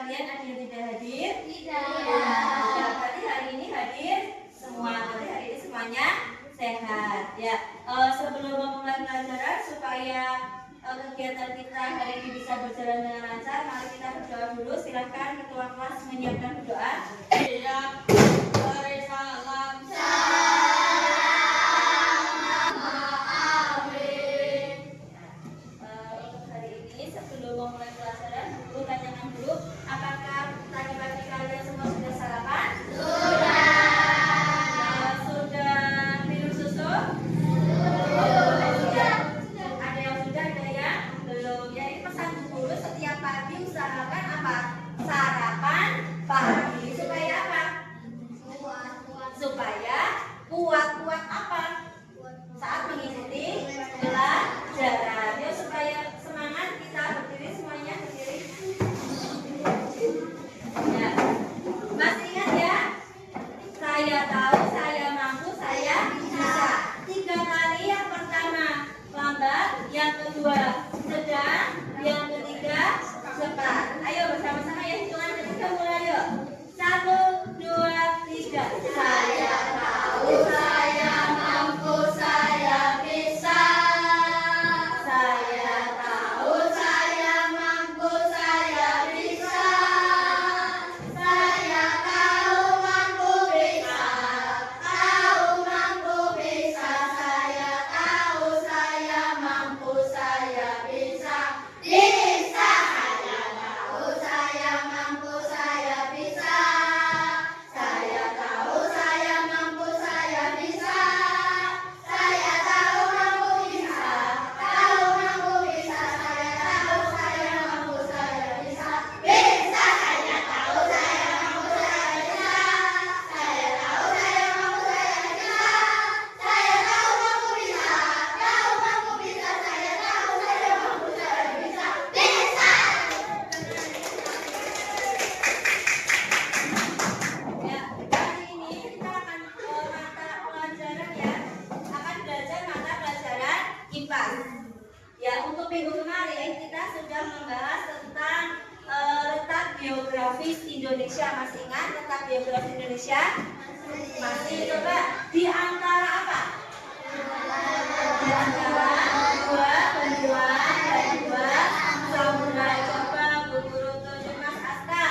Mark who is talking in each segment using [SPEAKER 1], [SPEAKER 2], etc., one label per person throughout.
[SPEAKER 1] kalian ada yang tidak hadir?
[SPEAKER 2] Tidak.
[SPEAKER 1] Ya, berarti hari ini hadir semua. Berarti hari ini semuanya sehat. Ya, sebelum memulai pelajaran supaya kegiatan kita hari ini bisa berjalan dengan lancar, mari kita berdoa dulu. Silakan ketua kelas menyiapkan doa.
[SPEAKER 2] Siap. Mari salam.
[SPEAKER 1] Untuk hari ini sebelum memulai pelajaran, dulu tanyakan dulu, apakah tadi pagi kalian semua sudah sarapan? Sudah minum susu? Ada yang sudah, ada yang belum. Ya, ini pesan guru setiap pagi usahakan apa? Sarapan pagi supaya apa? Supaya kuat apa? Saat mengikuti pelajaran. Ya, supaya semangat kita berdiri semuanya berdiri. Ya. Masih ingat ya? Saya tahu, saya mampu, saya bisa. 3 kali. Yang pertama lambat, yang kedua sedang, yang ketiga cepat. Ayo bersama-sama ya, hitungan ketiga mulai yuk. 1, 2, 3. Saya tahu, saya mampu, saya bisa. Saya tahu, saya mampu, saya bisa. Saya tahu, mampu, bisa. Tahu, mampu, bisa. Saya tahu, saya mampu, saya bisa. Bisa. Saya tahu, saya mampu, saya bisa. Saya tahu, saya mampu, saya bisa. Saya tahu, mampu, bisa. Tahu, mampu, bisa. Saya tahu, saya mampu, saya bisa. Bisa. Saya tahu, saya mampu, saya bisa. Saya tahu, saya mampu, saya bisa. Saya tahu, mampu, bisa. Tahu, mampu, bisa. Saya tahu, saya mampu, saya bisa. Bisa. Ya, hari ini kita akan mata pelajaran ya. Akan belajar mata pelajaran IPA. Ya, untuk minggu kemarin kita sudah membahas tentang letak geografis Indonesia. Masih ingat letak geografis Indonesia? Masih. Coba di antara apa? Di antara dua benua dan dua samudra. Coba Bu Guru tunjuk Mas Aska.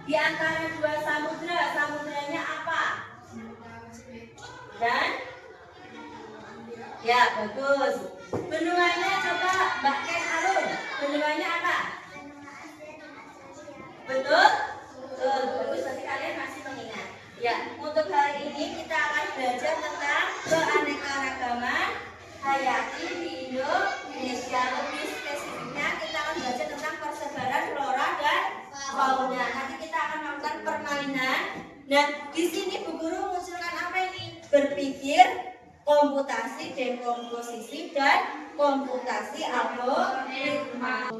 [SPEAKER 1] Di antara dua samudra, samudranya apa? Dan? Ya, bagus. Benuanya coba Mbak Ken Arun. Benuanya apa? Betul? Betul. Bagus, berarti kalian masih mengingat. Ya, untuk hari ini kita akan belajar tentang keanekaragaman hayati di Indonesia. Lebih spesifiknya kita akan belajar tentang persebaran flora dan fauna. Nanti kita akan melakukan permainan. Nah, di sini Bu Guru mengusulkan apa ini? Berpikir, komputasi, dekomposisi, dan komputasi algoritma.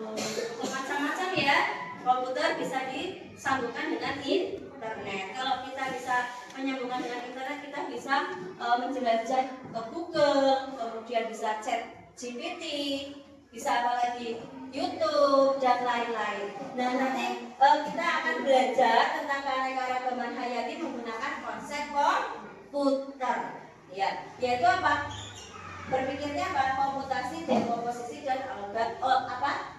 [SPEAKER 1] Macam-macam ya. Komputer bisa disambungkan dengan internet. Kalau kita bisa menyambungkan dengan internet, kita bisa menjelajah ke Google, kemudian bisa chat GPT, bisa apa lagi? YouTube dan lain-lain. Nah, nanti kita akan belajar tentang keanekaragaman hayati menggunakan konsep komputer. Ya, yaitu apa? Berpikirnya apa? Komputasi, dekomposisi, dan algoritma.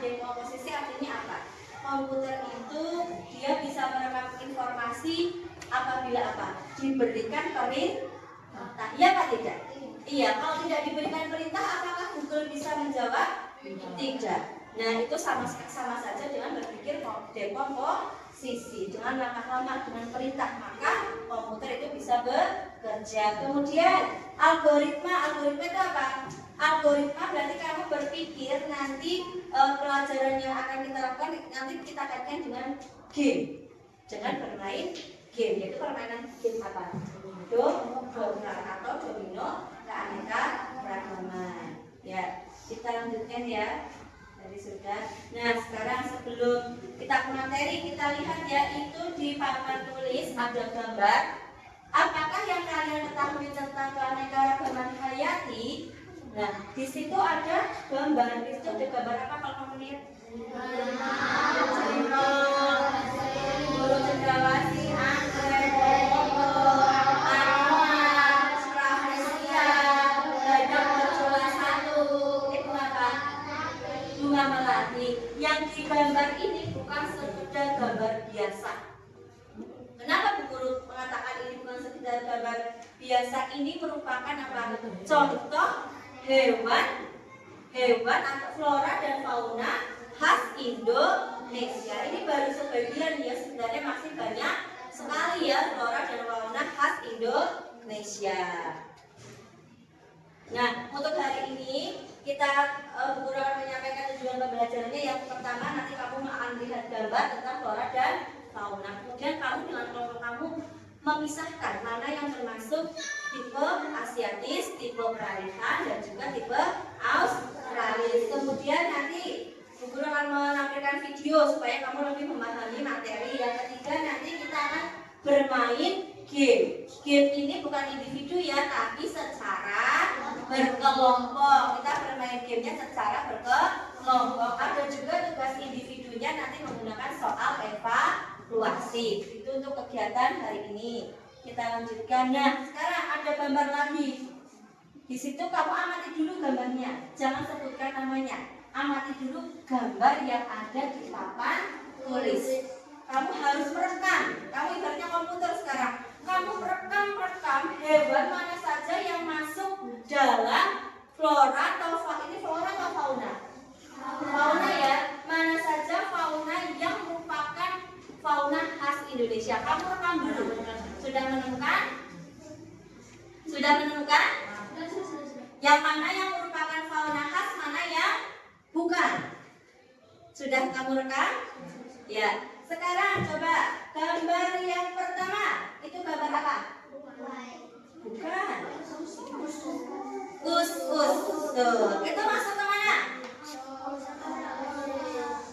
[SPEAKER 1] Dekomposisi artinya apa? Komputer itu dia bisa merekam informasi apabila apa? Diberikan perintah. Iya apa tidak? Iya. Kalau tidak diberikan perintah, apakah Google bisa menjawab? Tidak. Nah, itu sama saja dengan berpikir dekomposisi dengan langkah-langkah, dengan perintah, maka komputer itu bisa bekerja. Kemudian algoritma itu apa? Algoritma berarti kamu berpikir nanti pelajaran yang akan kita lakukan nanti kita kaitkan dengan game, dengan bermain game. Yaitu permainan game apa? Atau domino keanekaragaman. Ya, kita lanjutkan ya. Tadi sudah. Nah, sekarang sebelum kita ke materi, kita lihat ya, itu di papan tulis ada gambar. Apakah yang kalian ketahui tentang keanekaragaman hayati? Nah, di situ ada gambar. Di situ ada gambar apa kalau kamu lihat? sekedar gambar biasa. Kenapa Bu Guru mengatakan ini bukan sekedar gambar biasa? Ini merupakan apa? Contoh hewan atau flora dan fauna khas Indonesia. Ini baru sebagian ya, sebenarnya masih banyak sekali ya flora dan fauna khas Indonesia. Nah, untuk hari ini kita Bu Guru akan menyampaikan tujuan pembelajarannya. Yang pertama, nanti kamu akan melihat gambar tentang flora dan fauna. Kemudian kamu dengan kelompok kamu memisahkan mana yang termasuk tipe asiatis, tipe peralihan, dan juga tipe australis. Kemudian nanti Bu Guru akan menampilkan video supaya kamu lebih memahami materi. Yang ketiga, nanti kita akan bermain game. Game ini bukan individu ya, tapi secara berkelompok. Kita bermain gamenya secara berkelompok. Ada juga tugas individunya nanti menggunakan soal evaluasi. Itu untuk kegiatan hari ini. Kita lanjutkan. Nah, sekarang ada gambar lagi. Di situ kamu amati dulu gambarnya. Jangan sebutkan namanya. Amati dulu gambar yang ada di papan tulis. Kamu harus merekam. Kamu ibaratnya komputer sekarang. Kamu merekam hewan mana saja yang masuk dalam flora atau ini flora atau fauna? Fauna ya. Mana saja fauna yang merupakan fauna khas Indonesia. Kamu rekam dulu. Sudah menemukan? Sudah menemukan? Yang mana yang merupakan fauna khas, mana yang bukan? Sudah kamu rekam? Ya. Sekarang coba gambar yang pertama. Itu gambar apa? Bukan. Us. Tuh. Itu masuk ke mana?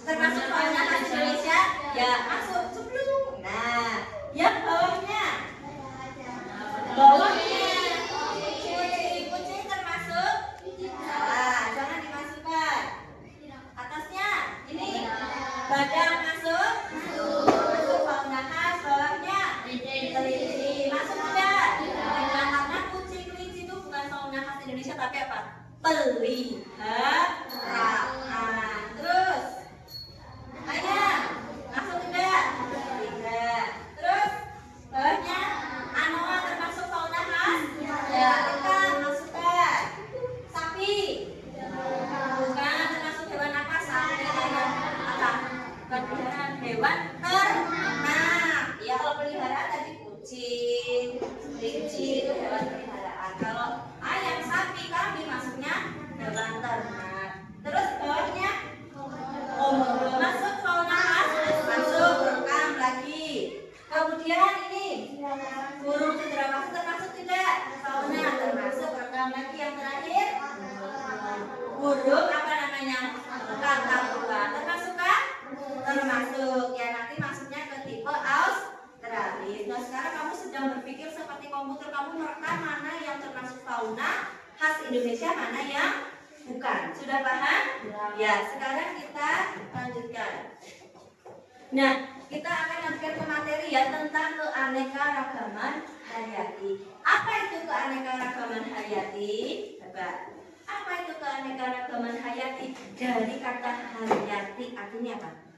[SPEAKER 1] Termasuk fauna khas Indonesia? Ya, masuk. Sebelum. Nah, yang bawahnya. Kucing termasuk? Salah, jangan dimasukkan. Atasnya, ini badan masuk? Masuk fauna khas. Bawahnya kelinci. Masuk tidak? Karena kucing kelinci itu bukan fauna khas Indonesia, tapi apa? Peliharaan. Terus ayam masuk tidak? Tidak. Terus bawahnya anoa termasuk fauna khas? Ya, ikan masukkan. Sapi bukan termasuk hewan apa? Sapi hewan apa? Peliharaan hewan ternak. Ya, kalau peliharaan tadi kucing, kelinci itu hewan peliharaan. Kalau ayam, sapi, kambing masuknya hewan ternak. Terus bawahnya masuk fauna khas, masuk rekam lagi. Kemudian ini burung cendrawasih termasuk tidak? Fauna termasuk rekam lagi. Yang terakhir burung apa namanya? Kakak termasuk kan? Termasuk ya, nanti masuknya ke tipe australis. Nah, sekarang kamu sedang berpikir seperti komputer, kamu merekam mana yang termasuk fauna khas Indonesia, mana yang bukan. Sudah paham? Ya, sekarang kita lanjutkan. Nah, kita akan lanjutkan ke materi ya, tentang keanekaragaman hayati. Apa itu keanekaragaman hayati? Coba. Apa itu keanekaragaman hayati? Dari kata hayati artinya apa?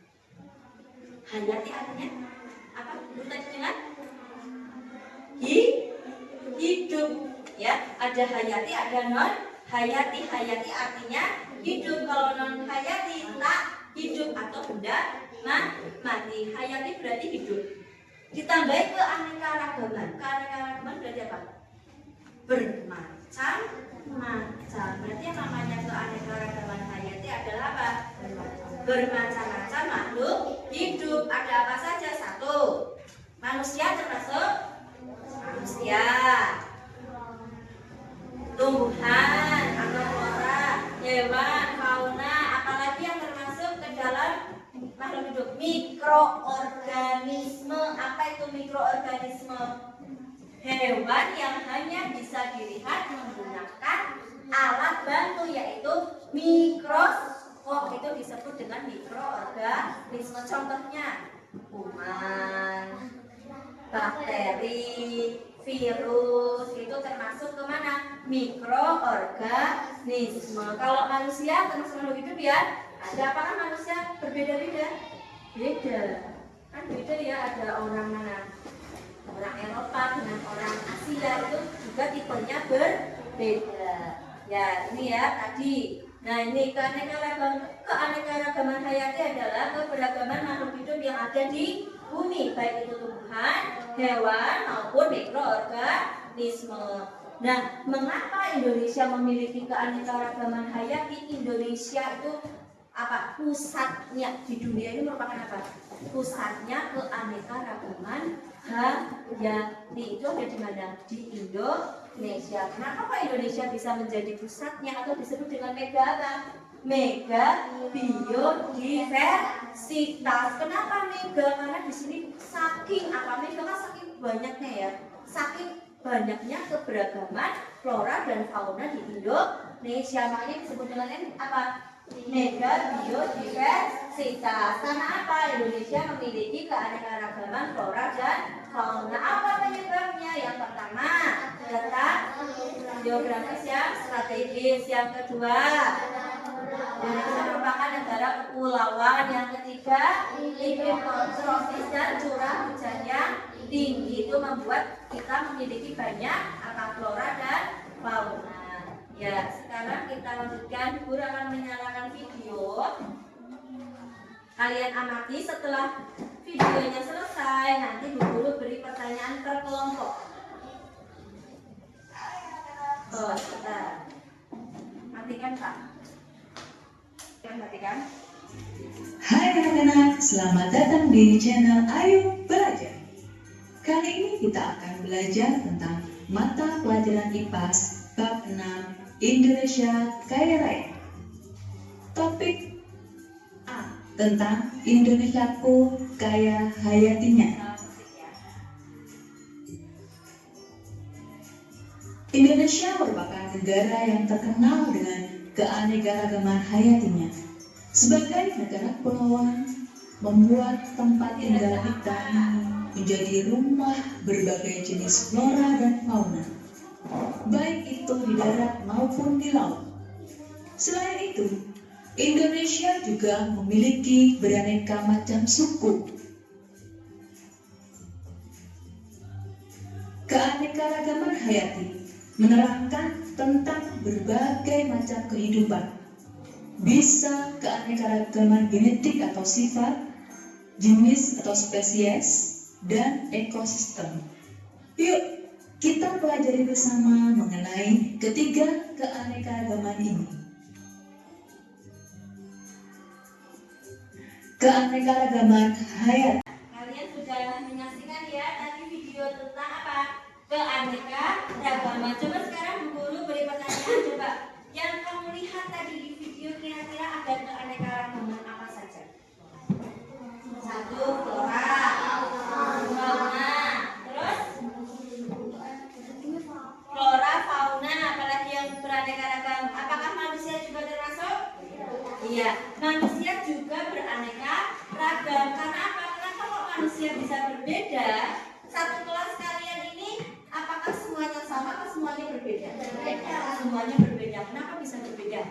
[SPEAKER 1] Hayati artinya apa? Kita dengar? Hidup. Ya, ada hayati, ada non hayati. Hayati artinya hidup. Kalau non hayati tak hidup atau benda mati. Hayati berarti hidup. Ditambahi keanekaragaman. Keanekaragaman berarti apa? Bermacam-macam. Berarti yang namanya keanekaragaman hayati adalah apa? Bermacam-macam makhluk hidup. Ada apa saja? Satu, manusia termasuk manusia, tumbuhan atau flora, hewan, fauna, apalagi yang termasuk ke dalam makhluk hidup. Mikroorganisme. Apa itu mikroorganisme? Hewan yang hanya bisa dilihat menggunakan alat bantu, yaitu mikroskop. Itu disebut dengan mikroorganisme. Contohnya kuman, bakteri, virus, itu termasuk ke mana? Mikroorganisme. Kalau manusia termasuk makhluk hidup ya. Ada apakah manusia berbeda-beda? beda. Kan beda ya, ada orang mana? Orang Eropa dengan orang Asia itu juga tipenya berbeda. Ya, ini ya tadi. Nah, ini keanekaragaman hayati adalah keberagaman makhluk hidup yang ada di bumi, baik itu tumbuhan, hewan maupun mikroorganisme. Nah, mengapa Indonesia memiliki keanekaragaman hayati? Indonesia itu apa? Pusatnya di dunia ini merupakan apa? Pusatnya keanekaragaman hayati itu ada di mana? Di Indonesia. Kenapa kok Indonesia bisa menjadi pusatnya atau disebut dengan mega apa? Mega biodiversitas. Kenapa mega? Karena di sini saking apa? Mega kan saking banyaknya ya. Saking banyaknya keberagaman flora dan fauna di Indonesia. Makanya disebut dengan apa? Mega biodiversitas. Karena apa? Indonesia memiliki keanekaragaman flora dan fauna. Apa penyebabnya? Yang pertama, letak geografis yang strategis. Yang kedua, Indonesia merupakan negara kepulauan. Yang ketiga, iklim tropis dan curah hujan yang tinggi itu membuat kita memiliki banyak apa flora dan fauna. Ya, sekarang kita lanjutkan. Guru akan menyalakan video. Kalian amati, setelah videonya selesai nanti guru beri pertanyaan per kelompok. Oh, sebentar. Matikan, Pak. Matikan.
[SPEAKER 3] Hai anak-anak, selamat datang di channel Ayo Belajar. Kali ini kita akan belajar tentang mata pelajaran IPAS bab 6 Indonesia Kaya Raya. Topik A tentang Indonesiaku Kaya Hayatinya. Indonesia merupakan negara yang terkenal dengan keanekaragaman hayatinya. Sebagai negara kepulauan, membuat tempat tinggal kita ini menjadi rumah berbagai jenis flora dan fauna, baik itu di darat maupun di laut. Selain itu, Indonesia juga memiliki beraneka macam suku. Keanekaragaman hayati menerangkan tentang berbagai macam kehidupan. Bisa keanekaragaman genetik atau sifat, jenis atau spesies, dan ekosistem. Yuk, kita pelajari bersama mengenai ketiga keanekaragaman ini. Keanekaragaman hayati.
[SPEAKER 1] Kalian sudah menyaksikan ya tadi video tentang apa? Keanekaragaman. Coba sekarang Bu Guru beri pertanyaan. Coba yang kamu lihat tadi di video kira-kira ada keanekaragaman apa saja? Satu, flora, fauna. Terus flora, fauna. Apalagi yang beraneka ragam. Apakah manusia juga termasuk? Iya, manusia juga beraneka ragam. Karena apa? Kenapa kok manusia bisa berbeda? Satu kelas kalian ini apakah semuanya sama atau semuanya berbeda? Semuanya berbeda. Kenapa bisa berbeda?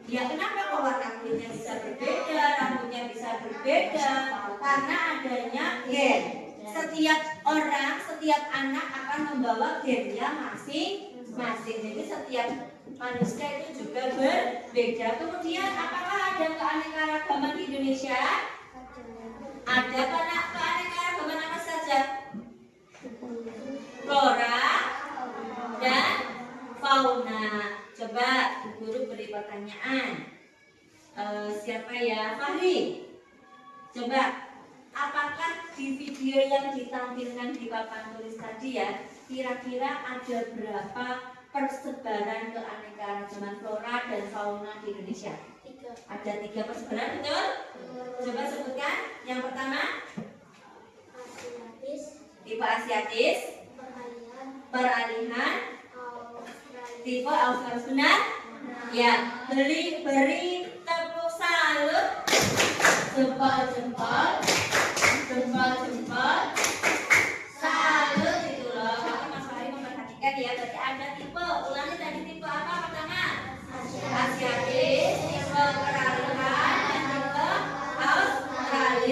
[SPEAKER 1] Ya, kenapa kok warna kulitnya bisa berbeda, rambutnya bisa berbeda? Karena adanya gen. Setiap orang, setiap anak akan membawa gennya masing-masing. Jadi setiap manusia itu juga berbeda. Kemudian apakah ada keanekaragaman di Indonesia? Ada keanekaragaman apa saja? Flora dan fauna. Coba Bu Guru beri pertanyaan. Siapa ya? Fahri. Coba, apakah di video yang ditampilkan di papan tulis tadi ya, kira-kira ada berapa persebaran keanekaragaman flora dan fauna di Indonesia? Ada 3 persebaran, betul? Coba sebutkan. Yang pertama, tipe asiatis, peralihan, tipe Australis. Benar? Ya, beri tepuk salut. Jempol-jempol, jempol-jempol, salut itu loh. Tapi Mas Fahri memperhatikan ya. Berarti ada tipe. Ulangi tadi tipe apa pertama? Asiatis, tipe peralihan, dan tipe Australis.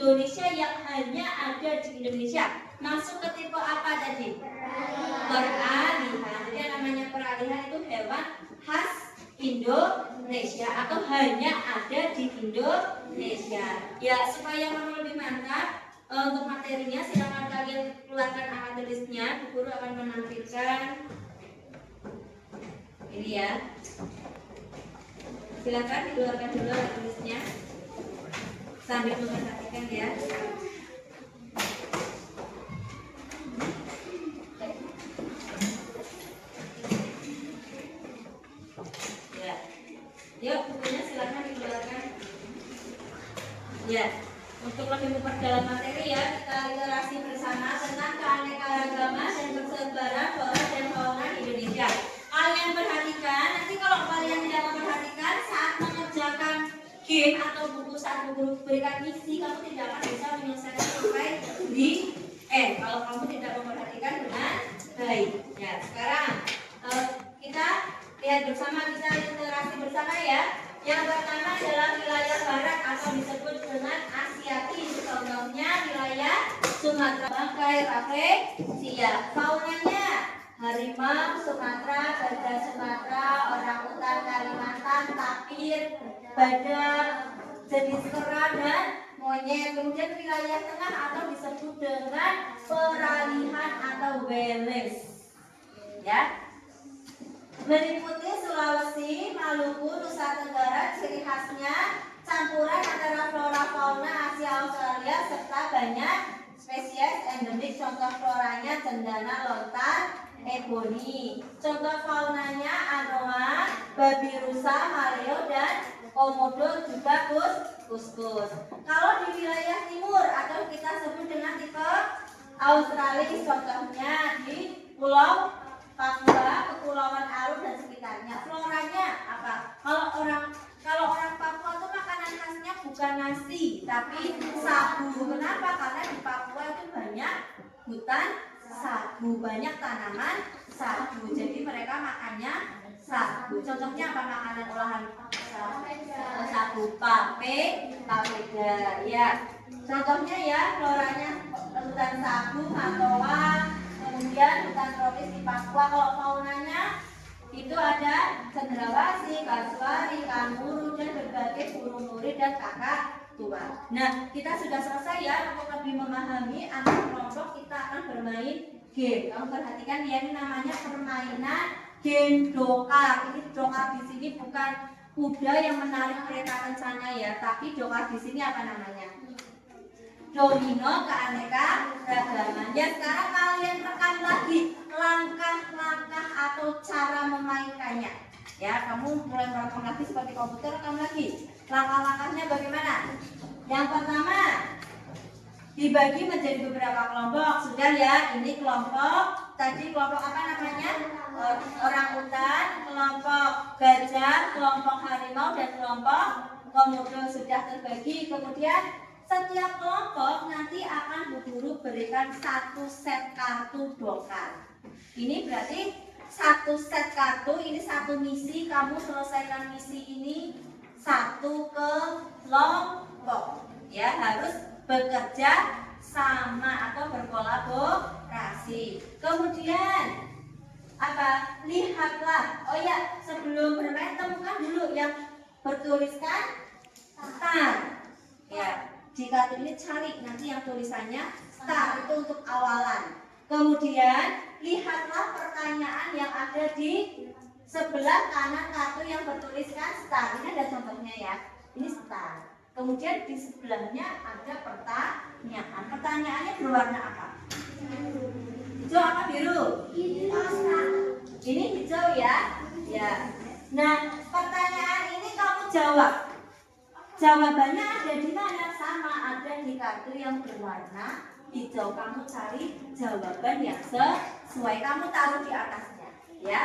[SPEAKER 1] Indonesia yang hanya ada di Indonesia. Masuk ke tipe apa tadi? Peralihan. Jadi yang namanya peralihan itu hewan khas Indonesia atau hanya ada di Indonesia. Ya, supaya kamu lebih mantap untuk materinya, silakan kalian keluarkan alat tulisnya. Bu Guru akan menampilkan ini ya. Silakan dikeluarkan dulu alat tulisnya sambil memperhatikan ya. Ya, yuk bukunya silakan dikeluarkan. Ya, untuk lebih memperdalam materi ya, kita literasi bersama tentang keanekaragaman dan persebaran flora dan fauna di Indonesia. Kalian perhatikan, nanti kalau kalian tidak memperhatikan saat mengerjakan game atau buku saat guru berikan misi, kamu tidak akan bisa menyelesaikan sampai di kalau kamu tidak memperhatikan dengan baik. Ya, sekarang kita lihat bersama, kita literasi bersama ya. Yang pertama adalah wilayah barat atau disebut dengan Asiatik. Contohnya wilayah Sumatera, bangkai rafflesia. Faunanya harimau Sumatera, gajah Sumatera, orangutan Kalimantan, tapir, badak, jenis kera dan monyet. Kemudian wilayah tengah atau disebut dengan peralihan atau Wales. Ya. Meliputi Sulawesi, Maluku, Nusa Tenggara, ciri khasnya campuran antara flora fauna Asia Australia serta banyak spesies endemik. Contoh floranya cendana lontar, eboni. Contoh faunanya anoa, babi rusa, maleo dan komodo, juga kuskus. Kalau di wilayah timur atau kita sebut dengan tipe Australia, contohnya di Pulau Papua, Kepulauan Aru dan sekitarnya. Floranya apa? Kalau orang Papua itu makanan khasnya bukan nasi, tapi sagu. Kenapa? Karena di Papua itu banyak hutan sagu, banyak tanaman sagu. Jadi mereka makannya sagu. Contohnya apa makanan olahan sagu? Papeda. Ya. Contohnya ya, floranya hutan sagu, matoa. Kemudian hutan tropis di Papua. Kalau faunanya itu ada cendrawasih, kasuari, kanguru dan berbagai burung nuri dan kakak tua. Nah, kita sudah selesai ya. Untuk lebih memahami antar kelompok kita akan bermain game. Kamu perhatikan ya, ini namanya permainan game dokar. Ini dokar di sini bukan kuda yang menarik kereta kencana ya, tapi dokar di sini apa namanya? Domino keanekaragaman. Ya, sekarang kalian rekam lagi langkah-langkah atau cara memainkannya. Ya, kamu mulai merekam lagi seperti komputer, rekam lagi. Langkah-langkahnya bagaimana? Yang pertama, dibagi menjadi beberapa kelompok. Sudah ya, ini kelompok. Tadi kelompok apa namanya? Orangutan, kelompok gajah, kelompok harimau dan kelompok komodo sudah terbagi. Kemudian setiap kelompok nanti akan Bu Guru berikan satu set kartu dokar. Ini berarti satu set kartu, ini satu misi. Kamu selesaikan misi ini satu kelompok. Ya, harus bekerja sama atau berkolaborasi. Kemudian apa? Lihatlah. Oh ya, sebelum bermain temukan dulu yang bertuliskan star. Ya. Di kartu ini cari nanti yang tulisannya star, itu untuk awalan. Kemudian lihatlah pertanyaan yang ada di sebelah kanan kartu yang bertuliskan star. Ini ada contohnya ya, ini star. Kemudian di sebelahnya ada pertanyaan. Pertanyaannya berwarna apa? Hijau apa biru? Ini hijau ya. Ya. Nah, pertanyaan ini kamu jawab. Jawabannya ada di mana? Sama, ada di kartu yang berwarna hijau. Kamu cari jawaban yang sesuai, kamu taruh di atasnya, ya.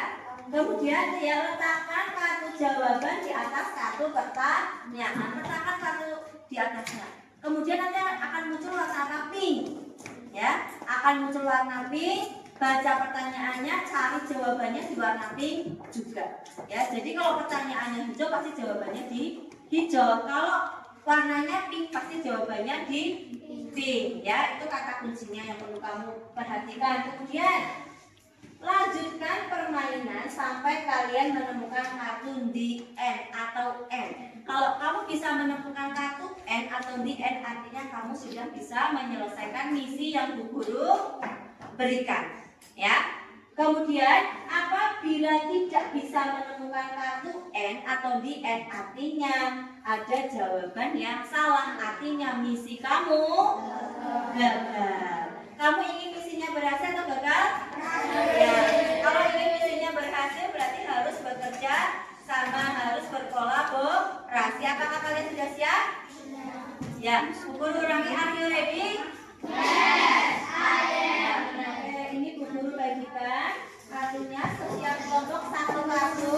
[SPEAKER 1] Kemudian ya, letakkan kartu jawaban di atas kartu pertanyaan. Letakkan kartu di atasnya. Kemudian nanti akan muncul warna pink, ya. Akan muncul warna pink. Baca pertanyaannya, cari jawabannya di warna pink juga, ya. Jadi kalau pertanyaannya hijau, pasti jawabannya di hijau. Kalau warnanya pink, pasti jawabannya di pink ya. Itu kata kuncinya yang perlu kamu perhatikan. Kemudian lanjutkan permainan sampai kalian menemukan kartu di N atau N. Kalau kamu bisa menemukan kartu N atau di N, artinya kamu sudah bisa menyelesaikan misi yang Bu Guru berikan ya. Kemudian apabila tidak bisa menemukan kartu N atau di N, artinya ada jawaban yang salah, artinya misi kamu gagal. Kamu ingin misinya berhasil atau gagal? Ya. Kalau ingin misinya berhasil berarti harus bekerja sama, harus berkolaborasi. Apakah kalian sudah siap? Ya. Bu Guru ulangi, are you ready?
[SPEAKER 4] Yes, I am.
[SPEAKER 1] Ini Bu Guru bagikan kartunya setiap kelompok satu kartu.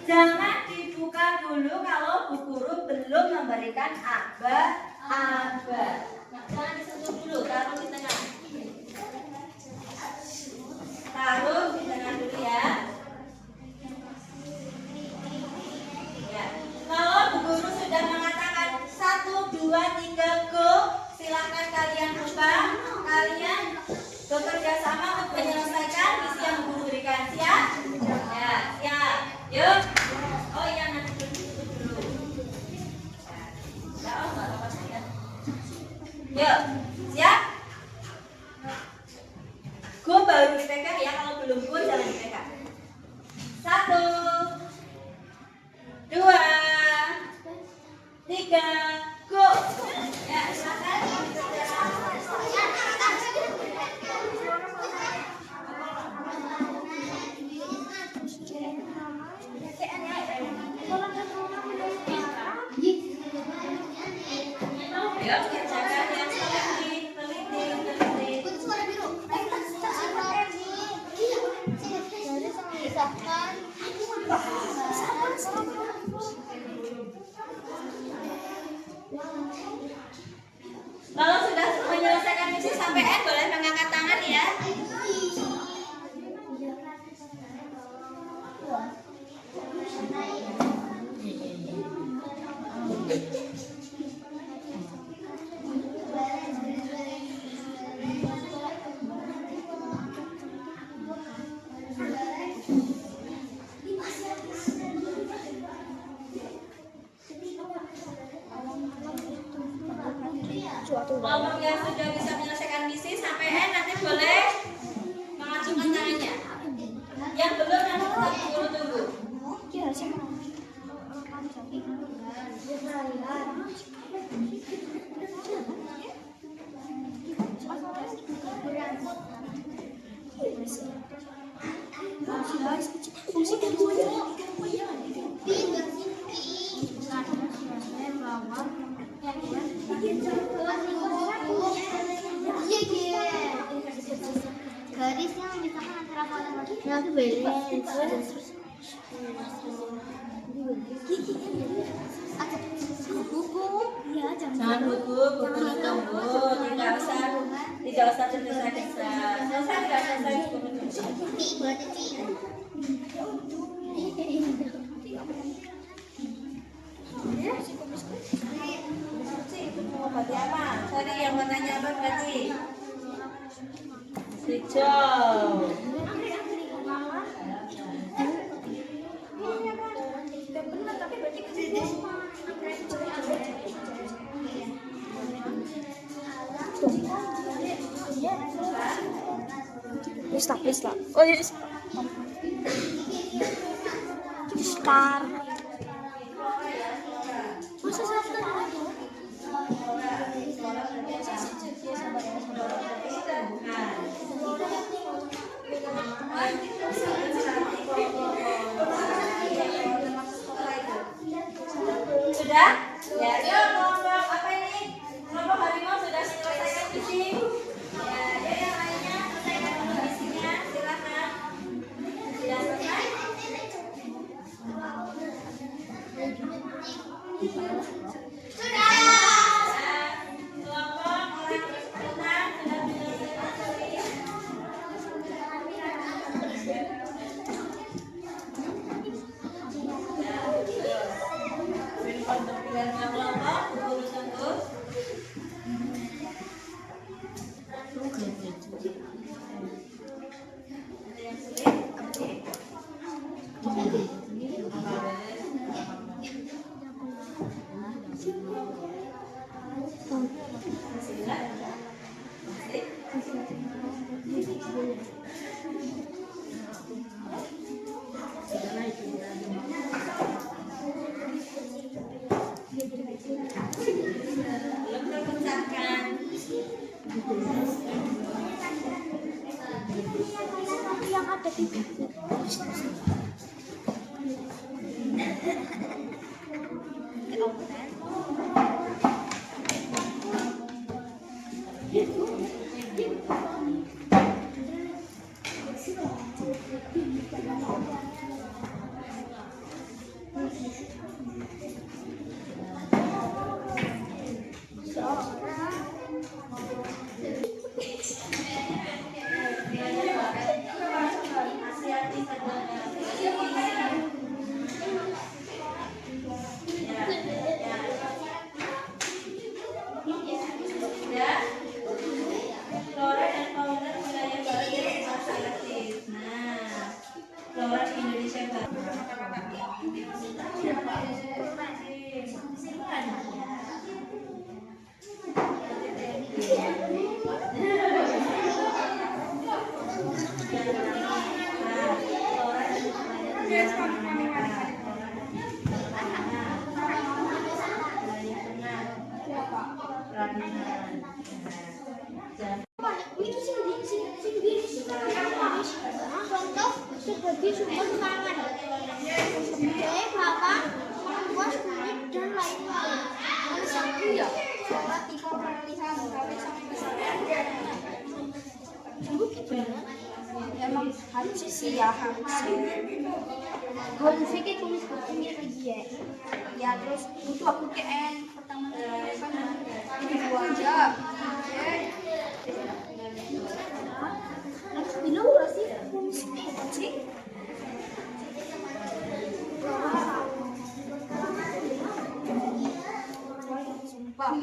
[SPEAKER 1] Jangan dibuka dulu kalau Bu Guru belum memberikan aba-aba. Nah, jangan disentuh dulu, taruh di tengah. Taruh di tengah dulu ya. Ya. Kalau Bu Guru sudah mengatakan 1, 2, 3, go, silakan kalian buka. Kalian bekerja sama untuk menyelesaikan misi yang Bu Guru berikan. Siap? Ya, siap. Yuk. Oh iya, nanti ditutup dulu. Ya, oh, nggak apa-apa ya. Yuk, siap? Go baru dipegang ya, kalau belum go jangan dipegang. 1, 2, 3, go. Ya, silakan. Ya, kerjakan yang teliti. Kalau sudah menyelesaikan misi sampai N, boleh mengangkat tangan ya. Kelompok yang sudah bisa menyelesaikan misi sampai N nanti boleh mengacungkan tangannya. Yang belum nanti tetap tunggu.
[SPEAKER 4] Garis yang memisahkan antara kolam yang balance. Buku, ya
[SPEAKER 1] Jangan buku tunggu. Tidak usah tergesa-gesa. Selesai tidak selesai tunggu. Itu mau ganti apa? Tadi yang warnanya apa berarti? Hijau.
[SPEAKER 2] Stop. Oh ya, star. Masa satu?
[SPEAKER 1] Sudah? Ya, yuk kelompok apa ini? Kelompok harimau sudah selesaikan misi. Ya, yang lainnya selesaikan dulu misinya. Silakan. Sudah selesai? Sudah. Kelompok orang berenang sudah menyelesaikan misi. Untuk pilihan kelompok Masih ingat? Masih? Belum terpecahkan.
[SPEAKER 2] Yang ada di
[SPEAKER 1] Flora dan fauna wilayah barat yang masih aktif. Nah, flora di Indonesia Barat.
[SPEAKER 4] Contoh sebagai sumber pangan. Sebagai papan, membuat kulit dan lain-lain. Nomor 1 ya. Salah tipe peralihan kali sampai kesalahan. Ibu gimana? Emang harus sih ya harus. Harus sih kayak tulis pinggir lagi ya. Ya terus itu aku KN pertama kan ini dua aja. Bilang nggak sih? Sih? Sumpah.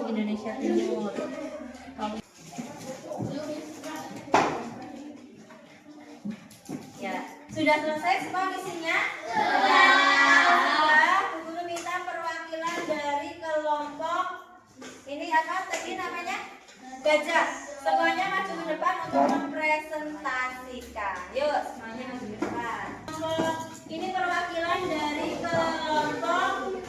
[SPEAKER 1] Indonesia Timur. Ya, sudah selesai semua misinya? Sudah. Guru minta perwakilan dari kelompok ini apa tadi namanya? Gajah. Semuanya maju ke depan untuk mempresentasikan. Yuk, semuanya maju ke depan. Ini perwakilan dari kelompok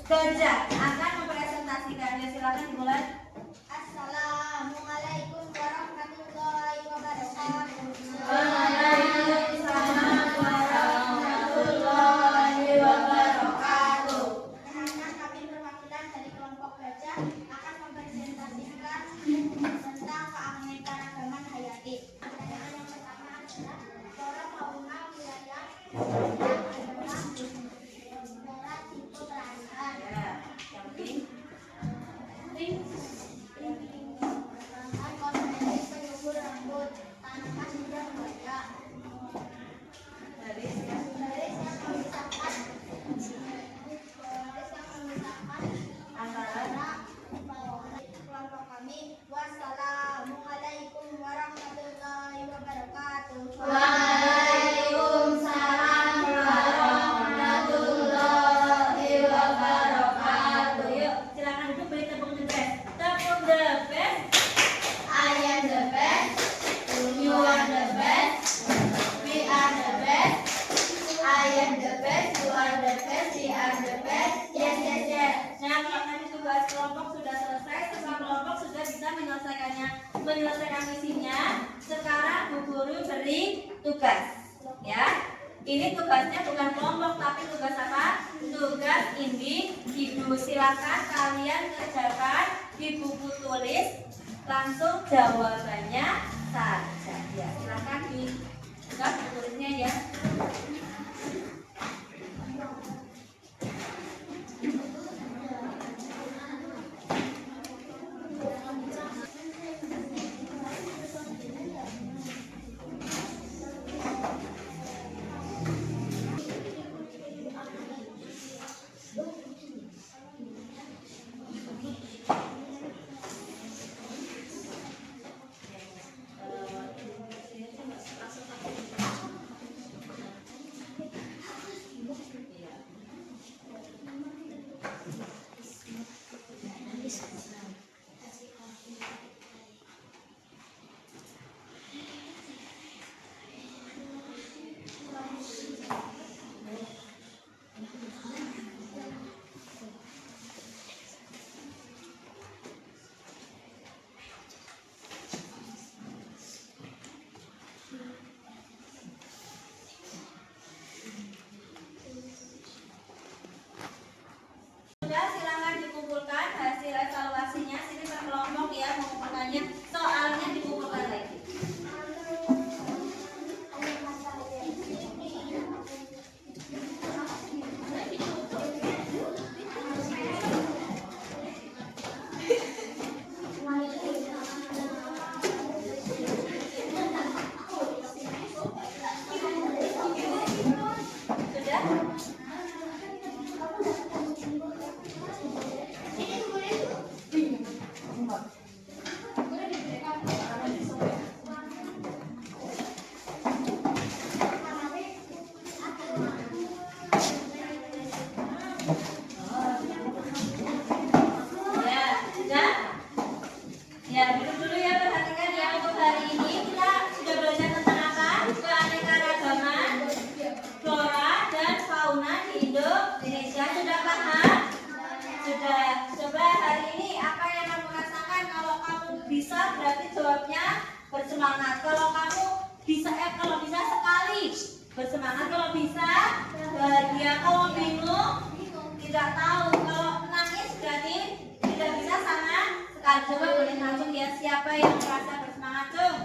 [SPEAKER 1] gajah akan mempresentasikan. Ya, silakan dimulai.
[SPEAKER 4] Assalamualaikum warahmatullahi wabarakatuh.
[SPEAKER 1] Waalaikumsalam warahmatullahi wabarakatuh.
[SPEAKER 4] Karena kami perwakilan dari kelompok gajah akan mempresentasikan tentang keanekaragaman hayati. Yang pertama adalah flora fauna wilayah negara tipe peralihan.
[SPEAKER 1] Ya, yang penting.
[SPEAKER 4] Kosmetik penyubur rambut, tanaman hingga budaya.
[SPEAKER 1] Garis.
[SPEAKER 4] Garis yang memisahkan
[SPEAKER 1] Antara
[SPEAKER 4] kelompok kami. Wassalamualaikum warahmatullahi wabarakatuh.
[SPEAKER 1] Waalaikumsalam warahmatullahi wabarakatuh. Yuk, silakan duduk beri tepuk the best. Tepuk the best. I am the best. You are the best. We are the best. I am the best. You are the best. We are the best. Yes, yes, yes. Nah, kalau tadi tugas kelompok sudah selesai, semua kelompok sudah bisa menyelesaikan misinya. Sekarang Bu Guru beri tugas. Ya, ini tugasnya bukan kelompok tapi tugas apa? Tugas individu. Silakan kalian kerjakan di buku tulis, langsung jawabannya saja. Ya, silakan dibuka buku tulisnya ya. Ya, duduk dulu ya, perhatikan ya. Untuk hari ini kita sudah belajar tentang apa? Keanekaragaman flora dan fauna di Indonesia. Sudah paham? Sudah. Coba hari ini apa yang kamu rasakan? Kalau kamu bisa berarti jawabnya bersemangat. Kalau kamu bisa kalau bisa sekali bersemangat. Kalau bisa bahagia. Kalau bingung tidak tahu. Kalau menangis berarti tidak bisa sama sekali. Coba boleh langsung ya, siapa yang merasa bersemangat tuh?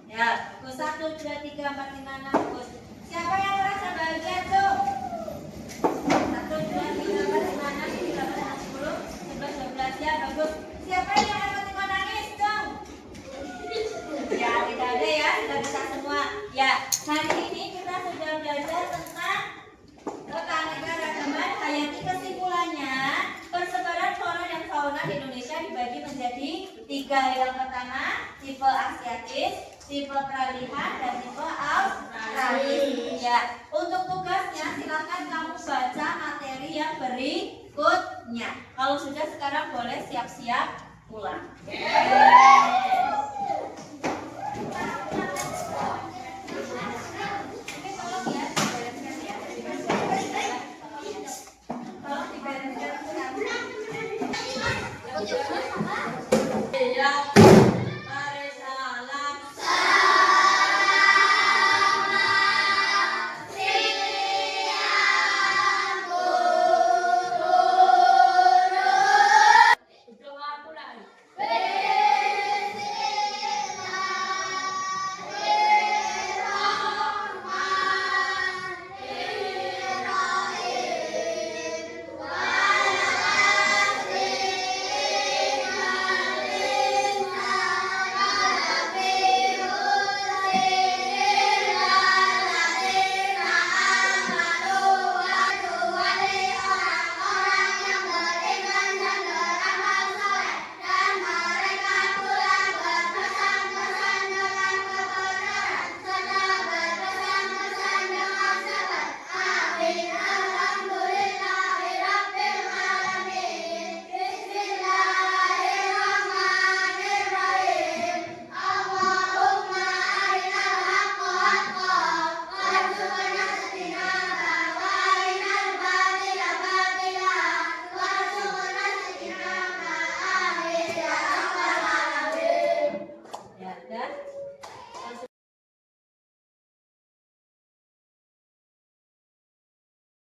[SPEAKER 1] Ya, bagus 1, 2, 3, 4, 5, 6, bagus. Siapa yang merasa bahagia tuh? 1, 2, 3, 4, 5, 6, 7, 8, 9, 10, 11, 12, ya bagus. Siapa yang dapat menangis tuh? Ya, tidak ada ya, tidak bisa semua. Ya, hari ini kita sudah belajar tentang keanekaragaman hayati. Kesimpulannya, persebaran flora dan fauna di Indonesia dibagi menjadi 3. Yang pertama, tipe asiatis, tipe peralihan, dan tipe australis. Ya, untuk tugasnya silakan kamu baca materi yang berikutnya. Kalau sudah, sekarang boleh siap-siap pulang.